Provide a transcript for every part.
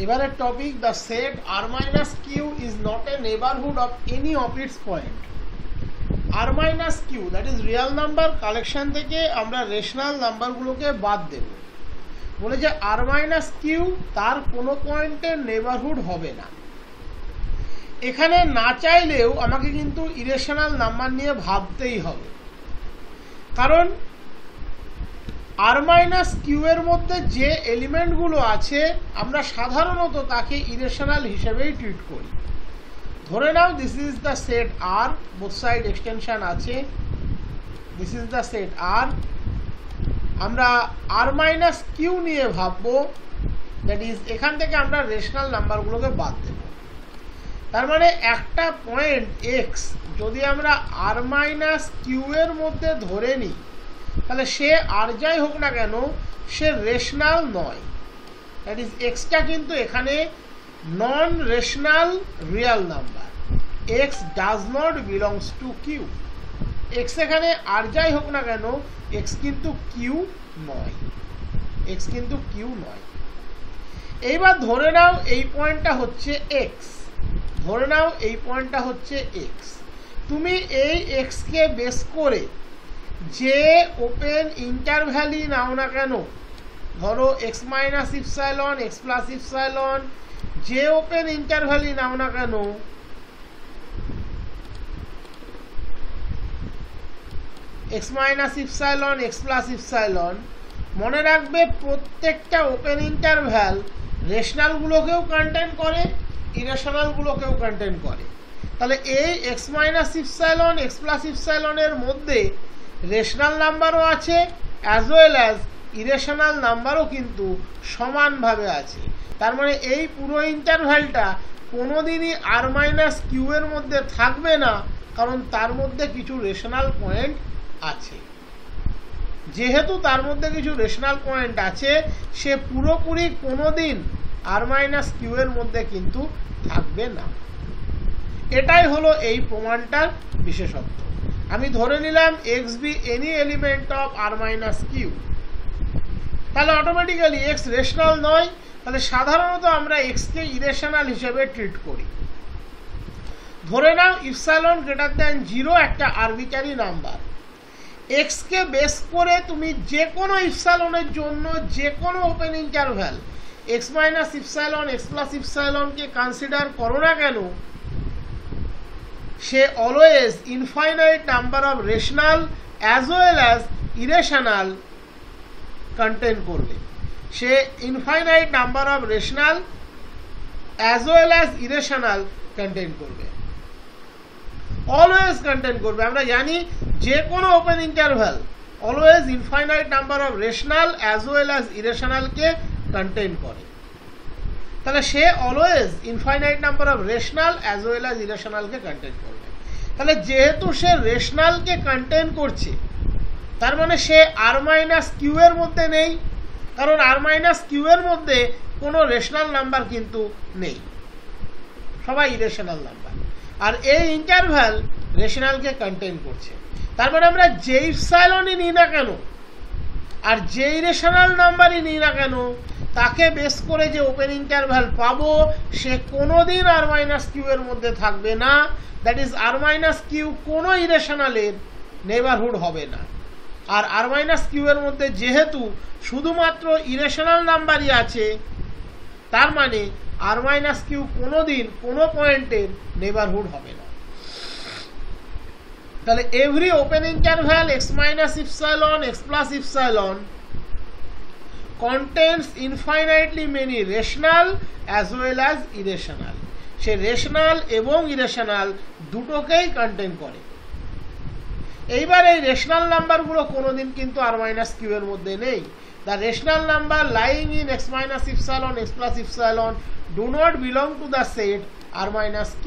এবারের topic, the set r minus q is not a neighborhood of any of its point. r minus q, that is real number collection থেকে আমরা rational নাম্বারগুলোকে বাদ দেব। বলে যে r minus q তার কোনো পয়েন্টের নেইবারহুড হবে না। এখানে না চাইলেও আমাকে কিন্তু ইরেশনাল নাম্বার নিয়ে ভাবতেই হবে, কারণ r minus q এর মধ্যে যে এলিমেন্টগুলো আছে আমরা সাধারণত তাকে ইরেশনাল হিসেবেই ট্রিট করি। ধরে নাও this is the set r, both side extension আছে, this is the set r। আমরা r minus q নিয়ে ভাববো, দ্যাট ইজ এখান থেকে আমরা রেশনাল নাম্বারগুলোকে বাদ দেব। তার মানে একটা পয়েন্ট x যদি আমরা r minus q এর মধ্যে ধরে নিই, তাহলে সে আর যাই হোক না কেন সে রেশনাল নয়। দ্যাট ইজ এক্সটা কিন্তু এখানে non rational real number. X does not belongs to Q. X এখানে আর যাই হোক না কেন এক্স কিন্তু কিউ নয়, এক্স কিন্তু কিউ নয়। এইবার ধরে নাও এই পয়েন্টটা হচ্ছে এক্স, ধরে নাও এই পয়েন্টটা হচ্ছে এক্স। তুমি এই এক্সকে বেস করে যে ওপেন ইন্টারভ্যালই নাও না কেন, ধরো x minus epsilon, x plus epsilon, যে ওপেন ইন্টারভ্যালই নাও না কেন, x minus epsilon, x plus epsilon, মনে রাখবে প্রত্যেকটা ওপেন ইন্টারভ্যাল রেশনালগুলোকেও কন্টেন করে, ইরেশনালগুলোকেও কন্টেন করে। তাহলে এই x minus epsilon, x plus ইপসাইলনের মধ্যে রেশনাল নাম্বারও আছে অ্যাজ ওয়েল অ্যাজ ইরেশনাল নাম্বারও কিন্তু সমানভাবে আছে। তার মানে এই পুরো ইন্টারভ্যালটা কোনোদিনই r minus q এর মধ্যে থাকবে না, কারণ তার মধ্যে কিছু রেশনাল পয়েন্ট আছে। যেহেতু তার মধ্যে কিছু রেশনাল পয়েন্ট আছে, সে পুরোপুরি কোনোদিন r minus q এর মধ্যে কিন্তু থাকবে না। এটাই হলো এই প্রমাণটার বিশেষত্ব। আমি ধরে নিলাম x B any element of r minus q, তাহলে অটোমেটিক্যালি এক্স রেশনাল নয়। তাহলে সাধারণত আমরা এক্সকে ইরেশনাল হিসেবে ট্রিট করি। ধরে নাও ইপসাইলন গ্রেটার দ্যান 0 একটা আরবিটারি নাম্বার। এক্সকে বেস করে তুমি যে কোনো ইপসাইলনের জন্য যে কোনো open interval x minus epsilon, x plus ইপসাইলনকে কনসিডার করো না কেন, সে always infinite number of rational as well as irrational contain করবে। সে infinite number of rational as well as irrational contain করবে, অলওয়েজ কন্টেন করবে। আমরা জানি যে কোনো open interval always infinite number of rational as well as ইরেশনালকে contain করে। তাহলে সে always infinite number of rational as well as ইরেশনালকে কন্টেন করবে। তাহলে যেহেতু সে রেশনালকে কন্টেন করছে, তার মানে সে r minus q এর মধ্যে নেই, কারণ r minus q এর মধ্যে কোনো রেশনাল নাম্বার কিন্তু নেই, সবাই ইরেশনাল নাম্বার। আর এই ইন্টারভ্যাল রেশনালকে কন্টেন করছে। তার মানে আমরা যে ইপসাইলনই নিই না কেন আর যে ইরেশনাল নাম্বারই নিই না কেন, তাকে বেস করে যে ওপেন ইন্টারভ্যাল পাবো সে কোনোদিন r minus q এর মধ্যে থাকবে না। That is r minus q কোনো ইরেশনালের নেইবারহুড হবে না। আর r minus q এর মধ্যে যেহেতু শুধুমাত্র ইরেশনাল নাম্বারই আছে, তার মানে r minus q কোনোদিন কোনো পয়েন্টের নেইবারহুড হবে না। তাহলে every open interval x minus epsilon, x plus epsilon contains infinitely many rational as well as irrational. সে রেশনাল এবং ইরেশনাল দুটোকেই কন্টেন করে। এইবার এই রেশনাল নাম্বারগুলো কোনোদিন কিন্তু r minus q এর মধ্যে নেই। The rational number lying in x minus epsilon, x plus epsilon do not belong to the set r minus q.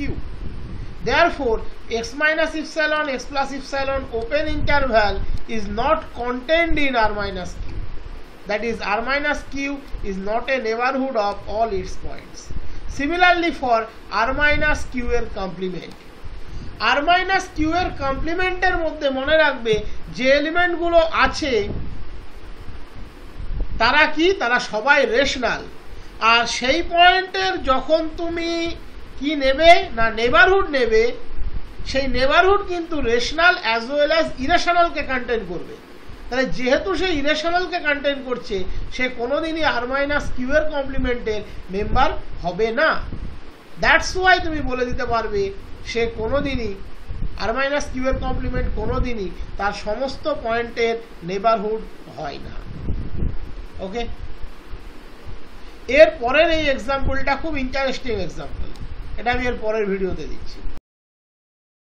Therefore, x minus epsilon, x plus epsilon open interval is not contained in r minus q. That is, r minus q is not a neighborhood of all its points. Similarly for r minus q এর complement, r minus q এর কমপ্লিমেন্টের মধ্যে মনে রাখবে যে এলিমেন্টগুলো আছে তারা কি, তারা সবাই রেশনাল। আর সেই পয়েন্টের যখন তুমি কি নেবে না নেবারহুড নেবে, সেই নেবারহুড কিন্তু রেশনাল অ্যাজ ওয়েল অ্যাজ ইরেশনালকে কন্টেন করবে। তাহলে যেহেতু সে ইরেশনালকে কন্টেন করছে, সে কোনোদিনই আর মাইনাস কিউ এর কমপ্লিমেন্টের মেম্বার হবে না। দ্যাটস ওয়াই তুমি বলে দিতে পারবে সে কোনোদিনই আর মাইনাস কিউ এর কমপ্লিমেন্ট কোনোদিনই তার সমস্ত পয়েন্টের নেবারহুড হয় না। ওকে, এর পরের এই এক্সাম্পলটা খুব ইন্টারেস্টিং এক্সাম্পল, এটা আমি এর পরের ভিডিওতে দিচ্ছি।